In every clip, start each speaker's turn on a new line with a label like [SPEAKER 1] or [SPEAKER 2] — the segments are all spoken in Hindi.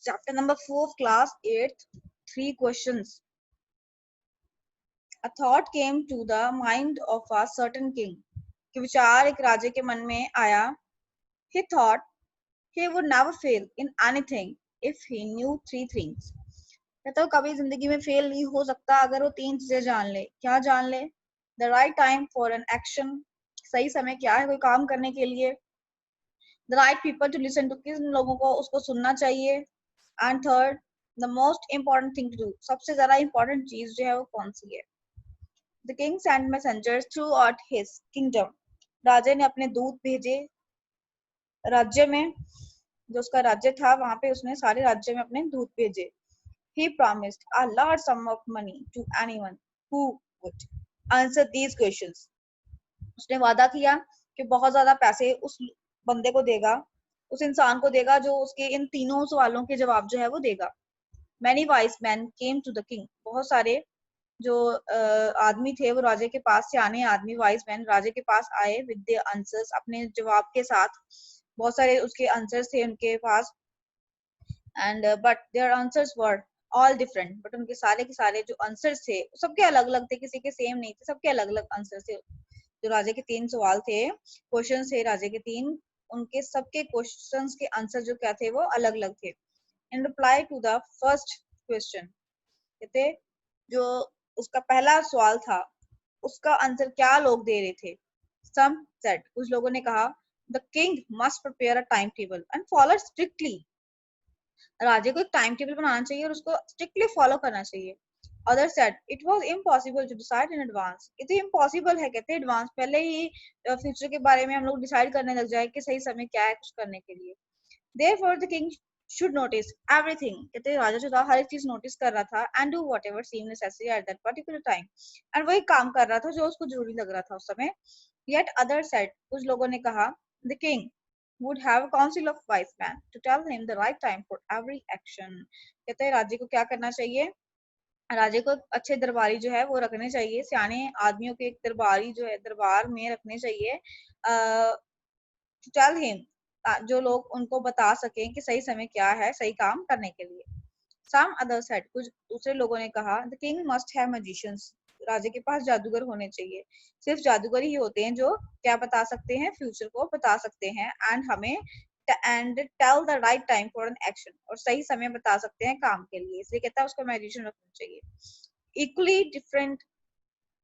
[SPEAKER 1] Chapter number 4 of class 8th, 3 questions. A thought came to the mind of a certain king. कि विचार एक राजे के मन में आया. He thought he would never fail in anything if he knew 3 things. कहता है कभी जिंदगी में फेल नहीं हो सकता अगर वो 3 चीजें जान ले. क्या जान ले? The right time for an action. सही समय क्या है कोई काम करने के लिए. The right people to listen to. किन लोगों को उसको सुनना चाहिए. And third, the most important thing to do. सबसे ज्यादा important चीज जो है वो कौन सी है. The king sent messengers throughout his kingdom. राजे ने अपने दूत भेजे राज्य में, जो उसका राज्य था वहां पे उसने सारे राज्य में अपने दूत भेजे. He promised a large sum of money to anyone who would answer these questions. उसने वादा किया कि बहुत ज्यादा पैसे उस बंदे को देगा, उस इंसान को देगा जो उसके इन तीनों सवालों के जवाब जो है वो देगा. Many wise men came to the king. बहुत सारे जो आदमी थे वो राजे के पास से आने आदमी वाइज मैन राजे के पास आए विद देयर आंसर्स अपने जवाब के साथ. बहुत सारे उसके आंसर्स थे उनके पास. And but their answers were all different. But उनके सारे के सारे जो आंसर्स थे सबके अलग अलग थे, किसी के सेम नहीं थे, सबके अलग अलग आंसर्स थे. जो राजे के 3 सवाल थे, क्वेश्चन थे राजे के 3, उनके सबके क्वेश्चंस के आंसर जो क्या थे वो अलग अलग थे. In reply to the first question, कहते जो उसका पहला सवाल था उसका आंसर क्या लोग दे रहे थे. Some said, कुछ लोगों ने कहा the king must prepare a timetable and follow it strictly. राजे को एक टाइम टेबल बनाना चाहिए और उसको स्ट्रिक्टली फॉलो करना चाहिए. Others said it was impossible to decide in advance. ये तो इम्पॉसिबल है, कहते एडवांस पहले ही फ्यूचर के बारे में हम लोग डिसाइड करने लग जाए कि सही समय क्या है कुछ करने के लिए. Therefore the king should notice everything. कहते राजा जो था हर एक चीज नोटिस कर रहा था and do whatever seemed necessary at that particular time. and वही काम कर रहा था जो उसको जरूरी लग रहा था उस समय. Yet others said, कुछ लोगों ने कहा the king would have a council of wise men to tell him the right time for every action. कहते हैं राजे को क्या करना चाहिए. राजे को अच्छे दरबारी जो है वो रखने चाहिए, सियाने आदमियों के एक दरबारी जो है दरबार में रखने चाहिए. to tell him, जो लोग उनको बता सकें कि सही समय क्या है सही काम करने के लिए. Some others said, कुछ दूसरे लोगों ने कहा the king must have magicians. राजे के पास जादूगर होने चाहिए. सिर्फ जादूगर ही होते हैं जो क्या बता सकते हैं, फ्यूचर को बता सकते हैं एंड हमें and tell the right time for an action. और सही समय बता सकते हैं काम के लिए, इसलिए कहता है उसको मैजिशियन रखना चाहिए. Equally different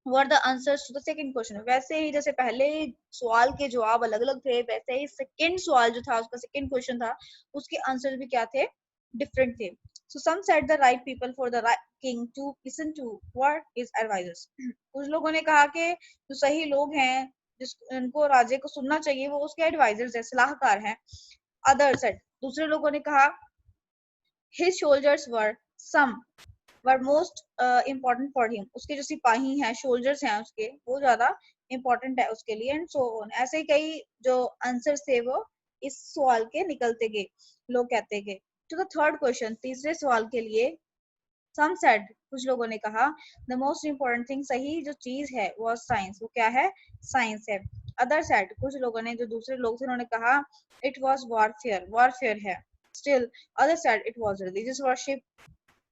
[SPEAKER 1] were the answers to the second question. वैसे ही जैसे पहले सवाल के जवाब अलग अलग थे, वैसे ही सेकंड सवाल जो था उसका सेकंड क्वेश्चन था उसके आंसर भी क्या थे, डिफरेंट थे. So some said the right people for the right king to listen to were his advisors. कुछ लोगों ने कहा कि जो सही लोग हैं जिनको राजे को सुनना चाहिए वो उसके एडवाइजर्स हैं, सलाहकार हैं. Others said, दूसरे लोगों ने कहा his soldiers were most important for him. उसके जो सिपाही हैं soldiers हैं उसके वो ज्यादा important है उसके लिए and so on. ऐसे ही कई जो आंसर्स थे वो इस सवाल के निकलते गए, लोग कहते गए. To the third question, तीसरे सवाल के लिए some said, कुछ लोगों ने कहा the most important thing, सही जो चीज है वो साइंस, वो क्या है, साइंस है. Other said, कुछ लोगों ने जो दूसरे लोग थे उन्होंने कहा it was warfare है. Still others said it was religious worship.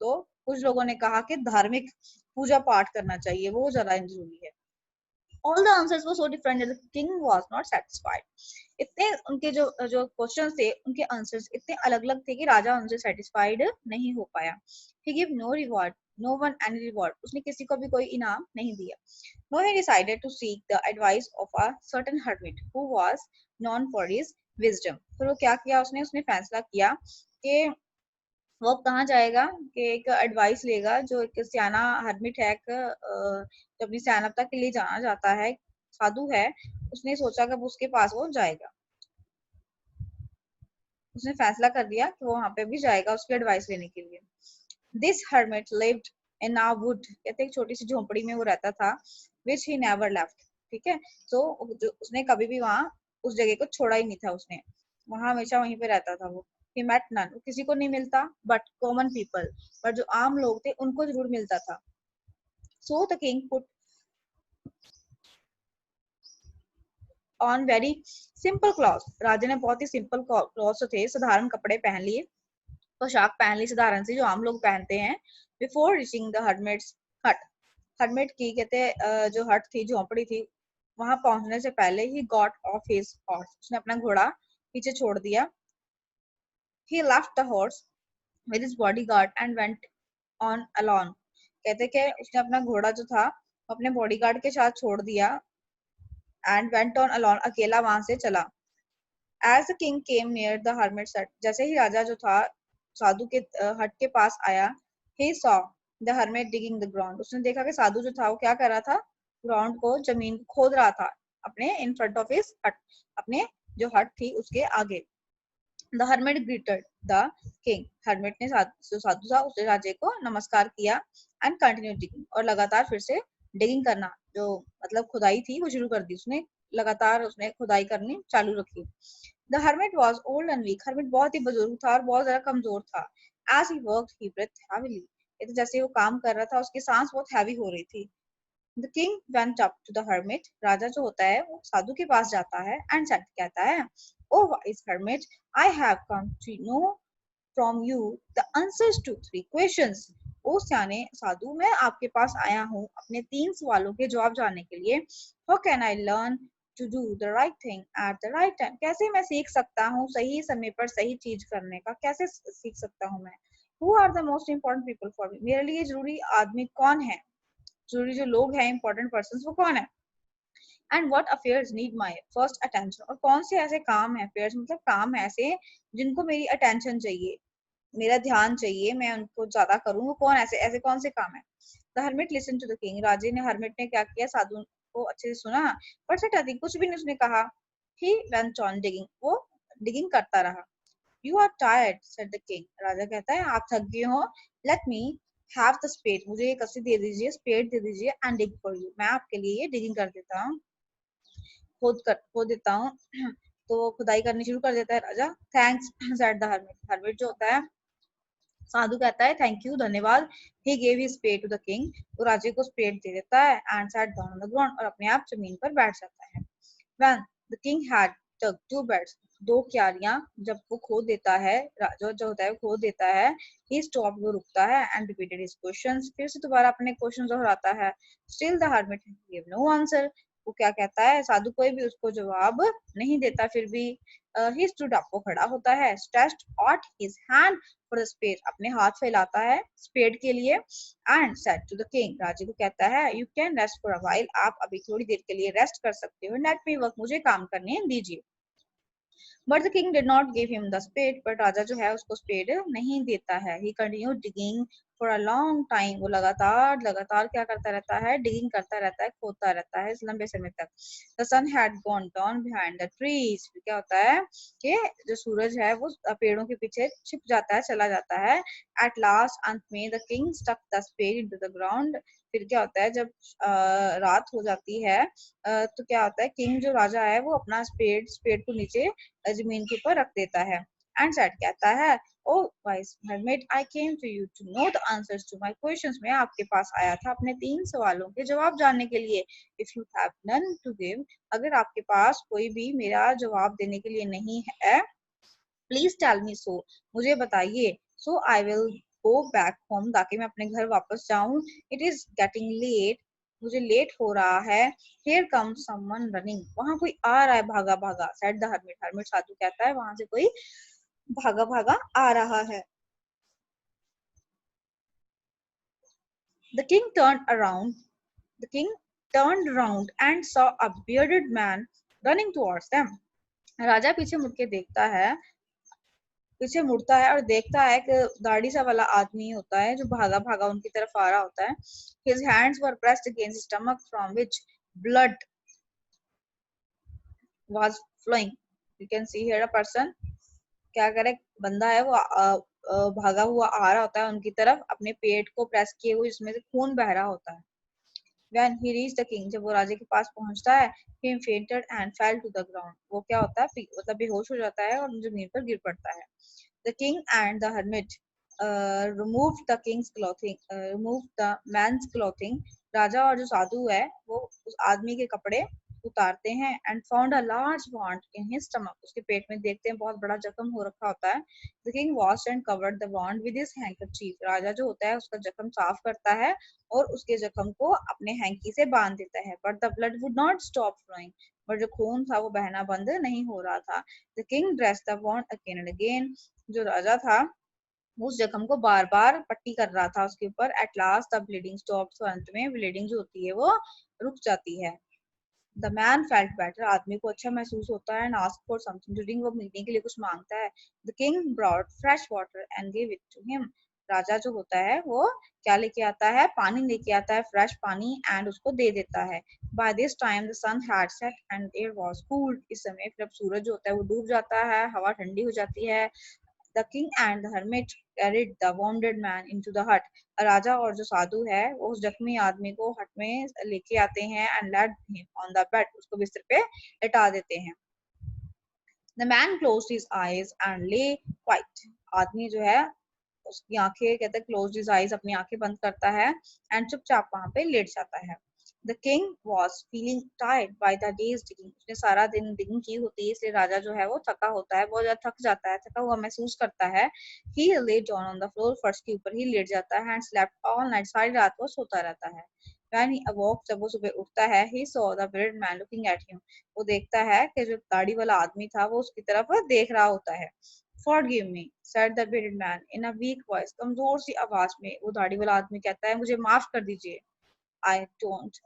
[SPEAKER 1] तो कुछ लोगों ने कहा कि धार्मिक पूजा पाठ करना चाहिए, वो ज्यादा जरूरी है. All the answers were so different that the king was not satisfied. इतने उनके जो जो क्वेश्चंस थे उनके आंसर्स इतने अलग अलग थे कि राजा उनसे सेटिस्फाइड नहीं हो पाया. He gave no reward, no one any reward. उसने किसी को भी कोई इनाम नहीं दिया. No, he decided to seek the advice of a certain hermit who was known for his wisdom. फिर वो क्या किया उसने फैसला किया कि वो कहाँ जाएगा कि एक एडवाइस लेगा, जो एक सियाना हर्मिट है, जो अपनी सियानता के लिए जाना जाता है, साधु है. उसने सोचा कि उसके पास वो जाएगा, उसने फैसला कर दिया कि वो वहां पे भी जाएगा उसकी एडवाइस लेने के लिए. This hermit lived in a would. कहते एक छोटी सी झोपड़ी में वो रहता था. विच ही नेवर लेफ्ट. ठीक है, तो उसने कभी भी वहां उस जगह को छोड़ा ही नहीं था, उसने वहां हमेशा वहीं पे रहता था. वो he met none, वो किसी को नहीं मिलता, बट कॉमन पीपल, पर जो आम लोग थे उनको जरूर मिलता था. So the king put on very simple clothes. राजा ने बहुत ही सिंपल क्लॉथ्स थे, साधारण कपड़े पहन लिए. पोशाक पहन ली साधारण सी जो आम लोग पहनते हैं। बिफोर रीचिंग द हर्मिट्स हट, हर्मिट की कहते जो हट थी, झोपड़ी थी, वहां पहुंचने से पहले ही गॉट ऑफ हिज हॉर्स, उसने अपना घोड़ा पीछे छोड़ दिया। He left the horse with his bodyguard and went on alone, कहते कि उसने अपना घोड़ा जो था अपने बॉडीगार्ड के साथ छोड़ दिया। एंड वेंट ऑन अलोन, अकेला वहां से चला। As the king came near the hermit's hut, जैसे ही राजा जो था साधु के हट के पास आया, he saw the hermit digging the ground, उसने देखा कि साधु जो था वो क्या कर रहा था, ग्राउंड को, जमीन को खोद रहा था अपने इन फ्रंट ऑफ हिज हट, अपने जो हट थी उसके आगे। The hermit greeted the king, hermit ने जो साधु था उसने राजे को नमस्कार किया। एंड कंटिन्यू डिगिंग, और लगातार फिर से डिगिंग करना, जो मतलब खुदाई थी वो शुरू कर दी उसने, लगातार उसने खुदाई करनी चालू रखी। The hermit was old and weak, hermit बहुत ही बुजुर्ग था और बहुत ज्यादा कमजोर था। As he worked he breath heavily, ये तो जैसे वो काम कर रहा था उसकी सांस बहुत हैवी हो रही थी। The king went up to the hermit, राजा जो होता है वो साधु के पास जाता है एंड सेड, कहता है, O wise hermit, I have come to know from you the answers to three questions. ओ सियाने साधु, मैं आपके पास आया हूँ अपने 3 सवालों के जवाब जानने के लिए। How can I learn to do the right thing at the right time, कैसे मैं सीख सकता हूँ सही समय पर सही चीज करने का, कैसे सीख सकता हूँ मैं। Who are the most important people for me, मेरे लिए जरूरी आदमी कौन है, जरूरी जो लोग हैं इंपॉर्टेंट पर्सन वो कौन है। And what affairs need my first attention, और कौन से ऐसे काम है, अफेयर्स मतलब काम है ऐसे जिनको मेरी अटेंशन चाहिए, मेरा ध्यान चाहिए, मैं उनको ज्यादा करूँ, वो कौन ऐसे ऐसे कौन से काम है। The hermit listen to the king, राजे ने, हर्मिट ने क्या किया, साधु को अच्छे से सुना, बट सेड नथिंग, कुछ भी नहीं उसने कहा। ही वेंट ऑन डिगिंग, वो डिगिंग करता रहा। You are tired said the king, राजा कहता है आप थक गए हो, let me have the spade, मुझे एक कसी दे दीजिए, स्पेड दे दीजिए, एंड डिग फॉर यू, मैं आपके लिए ये डिगिंग कर देता हूँ, खोद देता हूँ। तो खुदाई करनी शुरू कर देता है राजा। Thanks said the hermit, hermit जो होता है साधु कहता है थैंक यू, धन्यवाद। He gave his spade to the king, वो राजे को स्पेड दे देता है and sat down on the ground, और अपने आप जमीन पर बैठ जाता है। When the king had dug 2 beds, 2 क्यारियां जब वो खोद देता है, राजा जो होता है वो खोद देता है। ही स्टॉप, वो रुकता है एंड रिपीटेड हिज क्वेश्चंस, फिर से दोबारा अपने क्वेश्चन दोहराता है। Still the hermit give no answer, वो क्या कहता है, साधु कोई भी उसको जवाब नहीं देता। फिर भी ही स्टूड अप, वो खड़ा होता है, stretched out his hand for the spade, अपने हाथ फैलाता है स्पेड के लिए। And said to the king, राजे को कहता है, you can rest for a while, आप अभी थोड़ी देर के लिए रेस्ट कर सकते हो, लेट मी वर्क, मुझे काम करने दीजिए। But the king did not give him the spade, but राजा जो है उसको स्पेड नहीं देता है। He continue digging for a long time, वो लगातार लगातार क्या करता रहता है, डिगिंग करता रहता है, खोदता रहता है इस लंबे समय तक। The sun had gone down behind the trees, क्या होता है कि जो सूरज है वो पेड़ों के पीछे छिप जाता है, चला जाता है। एट लास्ट, अंत में, the king stuck the spade into the ground, फिर क्या होता है जब रात हो जाती है, तो क्या होता है, किंग जो राजा है वो अपना स्पेड स्पेड को नीचे जमीन के ऊपर रख देता है। एंड सेड कहता है, O wise hermit, I came to you to know the answers to my questions, मैं आपके पास आया था अपने 3 सवालों के जवाब जानने के लिए। If you have none to give, अगर आपके पास कोई भी मेरा जवाब देने के लिए नहीं है, प्लीज टेल मी सो, मुझे बताइए। So I will go back home, ताकि मैं अपने घर वापस जाऊं। इट इज गेटिंग लेट, मुझे लेट हो रहा है। हियर कम्स समवन रनिंग, वहां कोई आ रहा है भागा भागा। सेड द हर्मिट, हर्मिट साधु कहता है वहां से कोई भागा भागा आ रहा है। The king turn around, the king turned around and saw a bearded man running towards them, राजा पीछे मुड़ के देखता है, पीछे मुड़ता है और देखता है कि दाढ़ी सा वाला आदमी होता है जो भागा भागा उनकी तरफ आ रहा होता है। His hands were pressed against his stomach from which blood was flowing. You can see here a person, क्या करे, बंदा है वो भागा हुआ आ रहा होता है उनकी तरफ, अपने पेट को प्रेस किए हुए, जिसमें से खून बह रहा होता है। When he reached the king, जब वो राजे के पास पहुंचता है, he fainted and fell to the ground, वो क्या होता है मतलब बेहोश हो जाता है और जमीन पर गिर पड़ता है। The king and the hermit removed the king's clothing, removed the man's clothing, राजा और जो साधु है वो उस आदमी के कपड़े उतारते हैं and found a large wound in his stomach, उसके पेट में देखते हैं बहुत बड़ा जख्म हो रखा होता है। The king washed and covered the wound with his handkerchief, राजा जो होता है उसका जख्म साफ करता है और उसके जख्म को अपने हैंकी से बांध देता है। But the blood would not stop flowing, पर जो खून था वो बहना बंद नहीं हो रहा था। The king dressed the wound again and again, जो राजा था उस जख्म को बार बार पट्टी कर रहा था उसके ऊपर। At last the bleeding stop, तो अंत में ब्लीडिंग जो होती है वो रुक जाती है। द मैन फेल्ट बेटर, आदमी को अच्छा महसूस होता है। And ask for something to drink, वो पीने के लिए कुछ मांगता है। The king brought fresh water and give it to him, राजा जो होता है वो क्या लेके आता है, पानी लेके आता है, फ्रेश पानी, एंड उसको दे देता है। By this time the sun had set and air was cooled, इस समय जब सूरज जो होता है वो डूब जाता है, हवा ठंडी हो जाती है। The king and the hermit carried the wounded man into the hut. राजा और जो साधु है वो उस जख्मी आदमी को हट में लेके आते हैं and laid him on the bed, उसको बिस्तर पे लेटा देते हैं। The man closed his eyes and lay quiet. आदमी जो है उसकी आंखें कहते हैं closed his eyes, अपनी आंखें बंद करता है and चुपचाप वहां पे लेट जाता है। The king was feeling tired by the day's digging. उसने सारा दिन digging की होती है इसलिए राजा जो है वो थका होता है, बहुत ज्यादा थक जाता है, थका हुआ महसूस करता है। He lay down on the floor, फर्श के ऊपर ही लेट जाता है and slept all night, सारी रात वो सोता रहता है। When he awoke, जब वो सुबह उठता है, he saw the bearded man looking at him. वो देखता है कि जो दाढ़ी वाला आदमी था वो उसकी तरफ देख रहा होता है। Forgive me, said the bearded man in a weak voice. कमजोर सी आवाज में वो दाढ़ी वाला आदमी कहता है, मुझे माफ कर दीजिए। I don't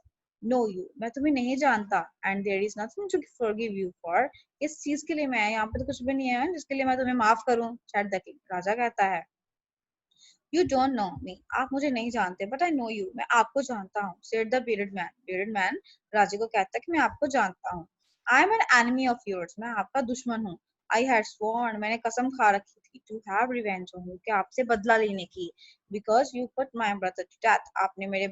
[SPEAKER 1] know you, मैं तुम्हें नहीं जानता। And there is nothing to forgive you for, इस चीज के लिए मैं यहाँ पे तो कुछ भी नहीं है जिसके लिए मैं तुम्हें माफ करूं। said the king, राजा कहता है। You don't know me, आप मुझे नहीं जानते, but I know you, मैं आपको जानता हूँ। said the bearded man, bearded man राजे को कहता है कि मैं आपको जानता हूँ। I am an enemy of yours, मैं आपका दुश्मन हूँ। I had sworn, मैंने कसम खा रखी थी, to have revenge on you, कि आपसे बदला लेने की। Because you put my brother to death, आपने मेरे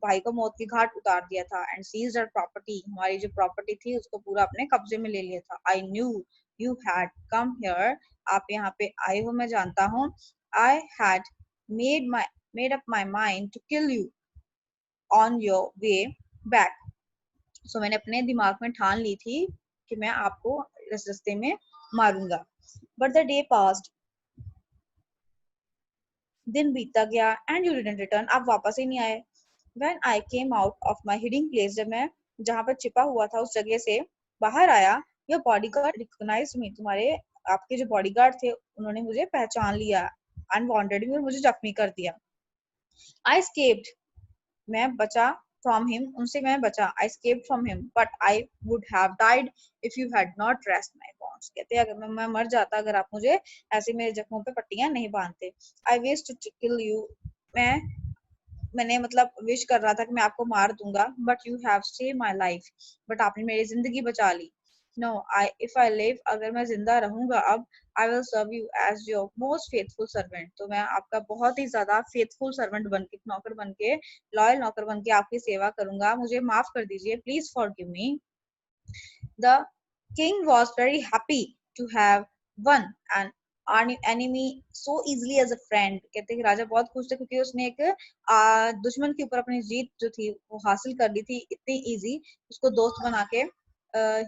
[SPEAKER 1] भाई को मौत की घाट उतार दिया था। And seized our property, हमारी जो प्रॉपर्टी थी उसको पूरा अपने कब्जे में ले लिया था। I knew you had come here, आप यहाँ पे आए हो, मैं जानता हूँ। I had made my made up my mind to kill you on your way back. So मैंने अपने दिमाग में ठान ली थी कि मैं आपको इस रास्ते में मारूंगा। But the day passed, दिन बीतता गया and you didn't return, आप वापस ही नहीं आए। When I came out of my hiding place, जब मैं जहाँ पर छिपा हुआ था उस जगह से बाहर आया, your bodyguard recognized me, तुम्हारे आपके जो बॉडीगार्ड थे उन्होंने मुझे पहचान लिया। Unwanted me, और मुझे जख्मी कर दिया। I escaped, मैं बचा, from him, उनसे मैं बचा। I escaped from him, but I would have died if you had not dressed my wounds. कहते हैं अगर मैं मर जाता अगर आप मुझे ऐसे मेरे जख्मों पे पट्टियां नहीं बांधते। I wished to kill you, मैंने मतलब विश कर रहा था कि मैं आपको मार दूंगा। But you have save my life, but आपने मेरी जिंदगी बचा ली। No, I if I live, अगर मैं जिंदा रहूंगा अब, I will serve you as your most faithful servant, तो मैं आपका बहुत ही ज्यादा फेथफुल सर्वेंट बन के, नौकर बन के, लॉयल नौकर बन के आपकी सेवा करूंगा। मुझे माफ कर दीजिए, please forgive me. The king was very happy to have won an enemy so easily as a friend. कहते हैं कि राजा बहुत खुश थे क्योंकि उसने एक दुश्मन के ऊपर अपनी जीत जो थी वो हासिल कर ली थी इतनी इजी, उसको दोस्त बना के।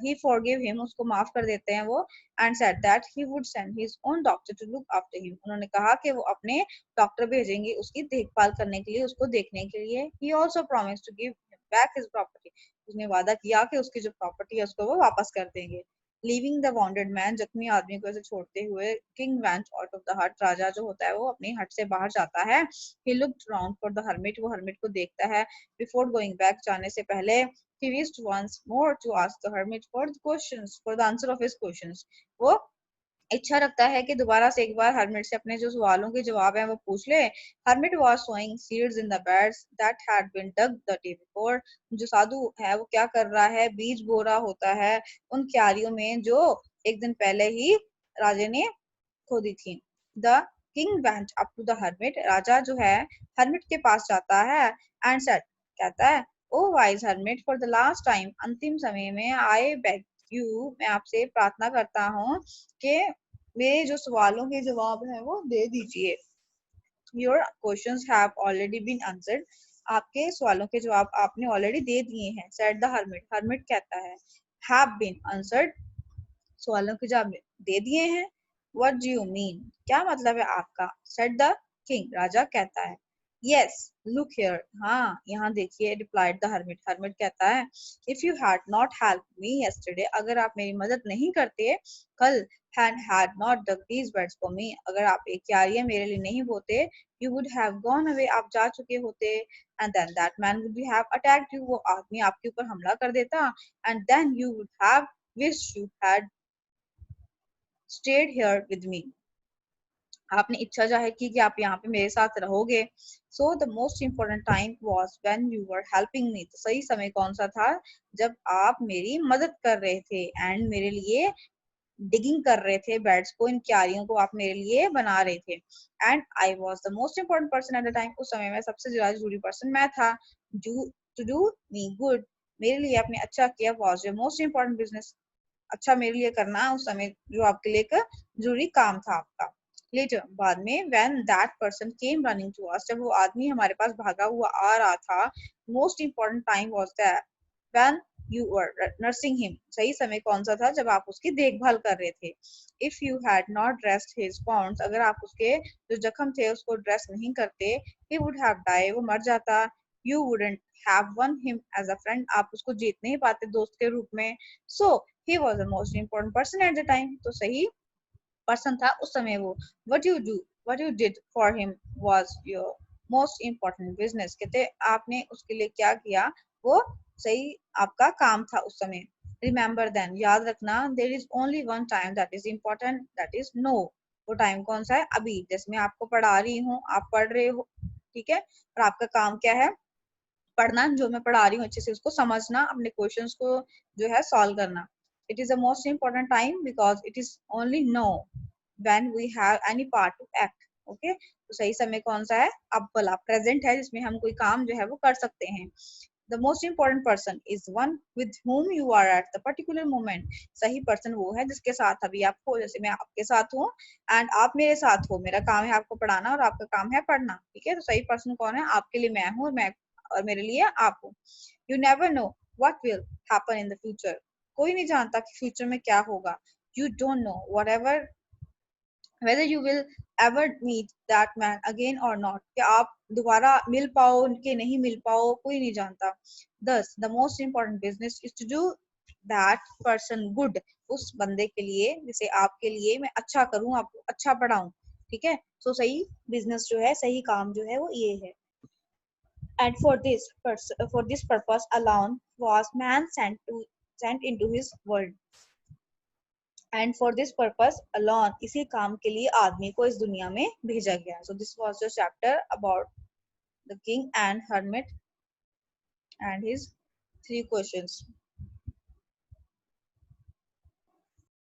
[SPEAKER 1] he forgave him, उसको माफ कर देते हैं वो। and said that he would send his own doctor to look after him, उन्होंने कहा कि वो अपने डॉक्टर भेजेंगे उसकी देखभाल करने के लिए, उसको देखने के लिए। he also promised to give him back his property, उसने वादा किया कि उसकी जो प्रॉपर्टी है उसको वो वापस कर देंगे। लीविंग द वॉन्डेड मैन, जख्मी आदमी को ऐसे छोड़ते हुए, king went out of the हट, राजा जो होता है वो अपनी हट से बाहर जाता है। He looked round for the hermit, वो हर्मिट को देखता है। बिफोर गोइंग बैक, जाने से पहले, he wished once more to ask the hermit for the questions, for the answer of his questions, वो इच्छा रखता है कि दोबारा से एक बार हरमिट से अपने जो सवालों के जवाब हैं वो पूछ ले। Hermit was sowing seeds in the beds that had been dug the day before, जो साधु है वो क्या कर रहा है, बीज बो रहा होता है उन क्यारियों में जो एक दिन पहले ही राजे ने खोदी थी। The king went up to the hermit, राजा जो है हरमिट के पास जाता है। एंड सेड, कहता है, O wise hermit, for the last time, अंतिम समय में, आई बेग यू, मैं आपसे प्रार्थना करता हूँ कि मेरे जो सवालों के जवाब है वो दे दीजिए। Your questions have already been answered, आपके सवालों के जवाब आपने ऑलरेडी दे दिए हैं। सेड द हर्मिट, हर्मिट कहता है। हैव बीन आंसर्ड, सवालों के जवाब दे दिए हैं। व्हाट डू यू मीन, क्या मतलब है आपका। सेड द किंग, राजा कहता है। यस लुक हियर, हाँ यहाँ देखिए। रिप्लाइड द हर्मिट, हर्मिट कहता है। If you had not help me yesterday, अगर आप मेरी मदद नहीं करते कल, and had not dug these beds for me, अगर आप एक क्यारियां मेरे लिए नहीं बोते, you would have gone away, आप जा चुके होते, and then that man would have attacked you, वो आदमी आपके ऊपर हमला कर देता, and then you would have wished you had stayed here with me, आपने इच्छा जाहिर की कि आप यहाँ पे मेरे साथ रहोगे। So the most important time was when you were helping me, तो सही समय कौन सा था, जब आप मेरी मदद कर रहे थे, एंड मेरे लिए डिगिंग कर रहे थे बेड्स को, इन क्यारियों को आप मेरे लिए बना रहे थे। And I was the most important person at the time, उस समय में सबसे ज्यादा जरूरी पर्सन मैं था। टू डू मी गुड, मेरे लिए आपने अच्छा किया। Was your most important business, अच्छा मेरे लिए करना उस समय जो आपके लिए एक जरूरी काम था आपका। लेटर, बाद में, when that person came running to us, जब वो आदमी हमारे पास भागा हुआ आ रहा था, most important time was that when you were nursing him, सही समय कौन सा था, जब आप उसकी देखभाल कर रहे थे। if you had not dressed his wounds, अगर आप उसके जो जख्म थे उसको ड्रेस नहीं करते, he would have died, वो मर जाता। you wouldn't have won him as a friend, आप उसको जीत नहीं पाते दोस्त के रूप में। so he was the most important person at the time, तो सही पर्सन था उस समय वो। what you did for him was your most important business, कहते आपने उसके लिए क्या किया वो सही आपका काम था उस समय। remember then, याद रखना, there is only one time that is important, that is no, वो टाइम कौन सा है, अभी। जैसे मैं आपको पढ़ा रही हूँ, आप पढ़ रहे हो, ठीक है, और आपका काम क्या है, पढ़ना, जो मैं पढ़ा रही हूँ अच्छे से उसको समझना, अपने क्वेश्चंस को जो है सॉल्व करना। It is the most important time because it is only now when we have any part to act. Okay, तो सही समय कौन सा है, अब भला प्रेजेंट है जिसमें हम कोई काम जो है वो कर सकते हैं। The most important person is one with whom you are at the particular moment, सही पर्सन वो है जिसके साथ अभी आप हो, जैसे मैं आपके साथ हूँ एंड आप मेरे साथ हो, मेरा काम है आपको पढ़ाना और आपका काम है पढ़ना, ठीक है। तो सही पर्सन कौन है, आपके लिए मैं हूँ, और मेरे लिए आप हो। You never know what will happen in the future, कोई नहीं जानता कि फ्यूचर में क्या होगा। You don't know what ever whether you will ever meet that man again or not, कि आप दोबारा मिल पाओ कि नहीं मिल पाओ, कोई नहीं जानता। thus the most important business is to do that person good, उस बंदे के लिए जिसे आपके लिए मैं अच्छा करूं, आपको अच्छा पढ़ाऊं, ठीक है। तो सही बिजनेस जो है, सही काम जो है वो ये है। And for this purpose alone was man sent into his world, and for this purpose alone, इसी काम के लिए आदमी को इस दुनिया में भेजा गया। So this was the chapter about the king and hermit and his 3 questions.